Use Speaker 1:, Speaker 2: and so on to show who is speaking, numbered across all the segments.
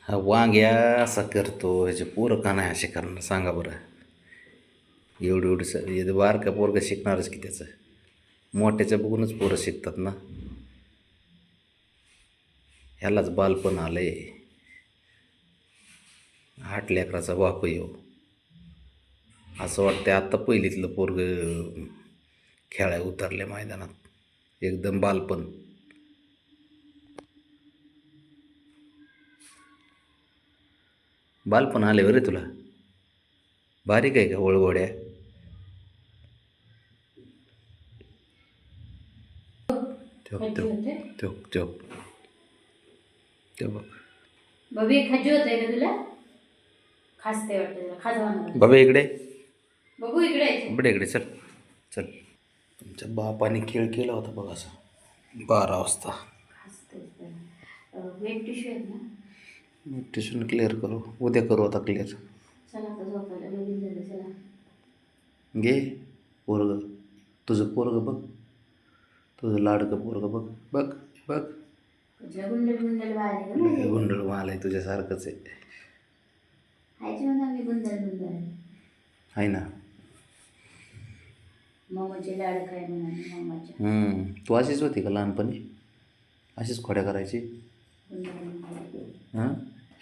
Speaker 1: हा वांग्या असा करतो ह्याचे पोरं का नाही असे करणार सांगा बरं. एवढं एवढं बारका पोरगं शिकणारच की त्याचं. मोठ्याच्या बघूनच पोरं शिकतात ना. ह्यालाच बालपण आलंय. आठ लेकराचा बाप येऊ असं वाटतं आत्ता पहिलीतलं पोरग खेळाय उतरले मैदानात एकदम बालपण. बालपण आले बरे तुला. बारीक आहे का वळवड्या. त्यो त्यो त्यो त्यो त्यो बघ
Speaker 2: बबी खजू होत आहे का तुला खासते वाटतं तुला खाजवा
Speaker 1: बाबा इकडे
Speaker 2: बघू इकडे
Speaker 1: इकडे चल चल. तुमच्या बापाने खेळ केला होता बघ असा 12 वाजता.
Speaker 2: वेट टिश्यू आहेत ना.
Speaker 1: ट्युशन क्लिअर करू उद्या करू आता क्लिअर.
Speaker 2: चला आता झोपायला लगीन झालं चला.
Speaker 1: घे पोरग तुझं पोरग बघ. तुझं लाडकं पोरग बघ बघ बघ.
Speaker 2: गुंडल गुंडल बाहेर
Speaker 1: गुंडळ माल आहे तुझ्यासारखंच आहे.
Speaker 2: खायचे म्हणा मी गुंडल गुंडल
Speaker 1: आहे ना.
Speaker 2: मम्माचे लाड काय म्हणा मम्माच्या.
Speaker 1: तू अशीच होती का लहानपणी. अशीच खोड्या करायची. हां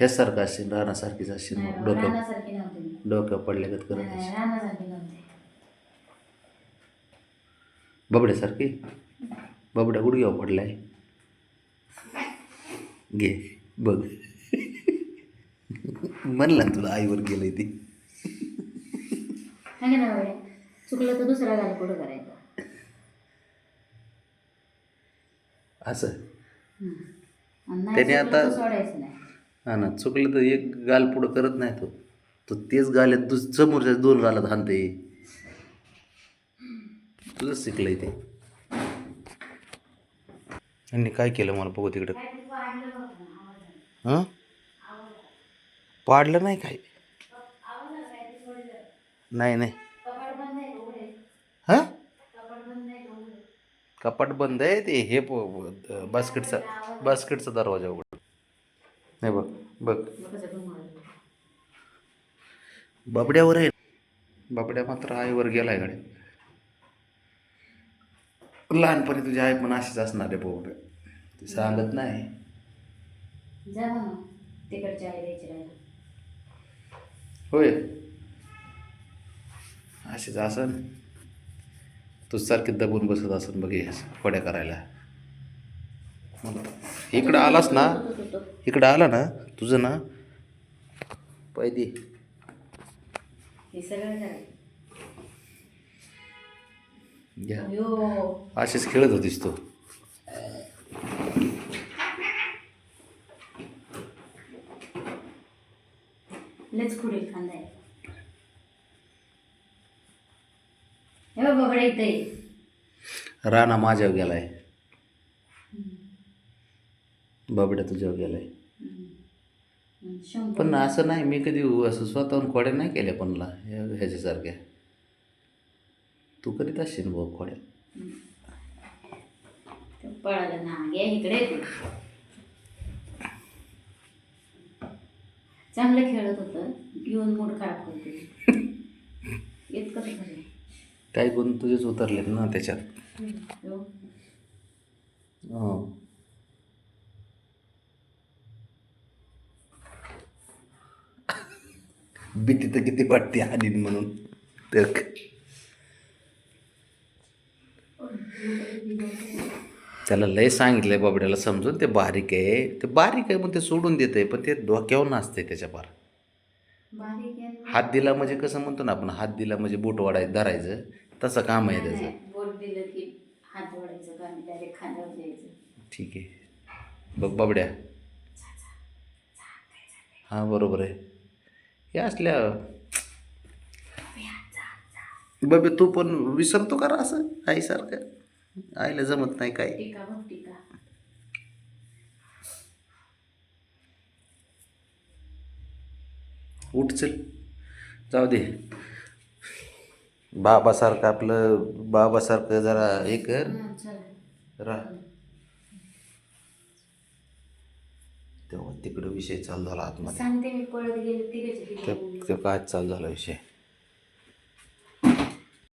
Speaker 1: ह्यासारखं असेल रानासारखीच असेल मग डोक्या पडल्यागत करत बबड्यासारखी. बबड्या गुडघ्यावर पडलाय. घे बघ म्हणलं ना तुला आईवर गेलंय ती.
Speaker 2: चुकलं तर दुसरा गाल पुढं करायचा
Speaker 1: असं.
Speaker 2: त्याने आता
Speaker 1: सोडायचं नाही. हां ना चुकलं तर एक गाल पुढं करत नाही तो. तो तेच गाल्यात समोरच्या 2 गालात हाणते. तुझंच शिकलंय ते. यांनी काय केलं मला बघू तिकडं. हां पाडलं नाही काय. नाही नाही. हां कपाट बंद आहे ते हे बास्केटचा दरवाजा उघड नाही बघ बघ. बाबड्यावर आहे. बाबड्या मात्र आईवर गेलाय गाडी. लहानपणी तुझी आई पण अशीच असणार आहे बाबड्या. ती सांगत नाही.
Speaker 2: जा ना तिकडच्या आई द्यायची राहिला
Speaker 1: होय अशीच असन. तू सारखी दबून बसत असन बघ खोड्या करायला. इकडं आलास ना इकडं आला ना तुझं ना पाहिजे
Speaker 2: हे सगळं
Speaker 1: घ्या. अशीच खेळत होतीस तू.
Speaker 2: लेच खुडेल खांदा आहे. हे बघ इथे
Speaker 1: राणा माझ्यावर गेलाय. बाबड्या तुझ्यावर गेलाय. पण असं नाही मी कधी असं स्वतःहून खोड्या नाही केल्या पणला ह्याच्यासारख्या. तू करीत असशील भाऊ खोड्या.
Speaker 2: पळालं ना घे इकडे. चांगलं खेळत होतं येऊन मूड खराब करते. इतकं खरं
Speaker 1: काही गुण तुझेच उतरलेत ना त्याच्यात. भीती तर किती वाटते हानीन म्हणून. तर त्याला लय सांगितलंय बाबड्याला समजून. ते बारीक आहे ते बारीक आहे मग ते सोडून देत आहे. पण ते डोक्यावर नसते त्याच्या पार. हात दिला म्हणजे कसं म्हणतो ना आपण हात दिला म्हणजे बोट वाढायचं धरायचं तसं काम आहे त्याचं.
Speaker 2: बोट दिलं की हात वाढायचं काम डायरेक्ट खांद्यावर द्यायचं.
Speaker 1: ठीक आहे बघ बाबड्या. हां बरोबर आहे. हे असल्या बाबे तू पण विसरतो का असं आईसारखं. आईला जमत नाही काय.
Speaker 2: टीका बघ टीका.
Speaker 1: उठ चल जाऊ दे. बाबासारखं आपलं बाबासारखं जरा हे कर. राह तेव्हा तिकडं विषय चालू झाला आतमध्ये.
Speaker 2: सांगते मी पळत गेले तिघाच्या
Speaker 1: ते
Speaker 2: तिघा
Speaker 1: ते काय चालू झाला विषय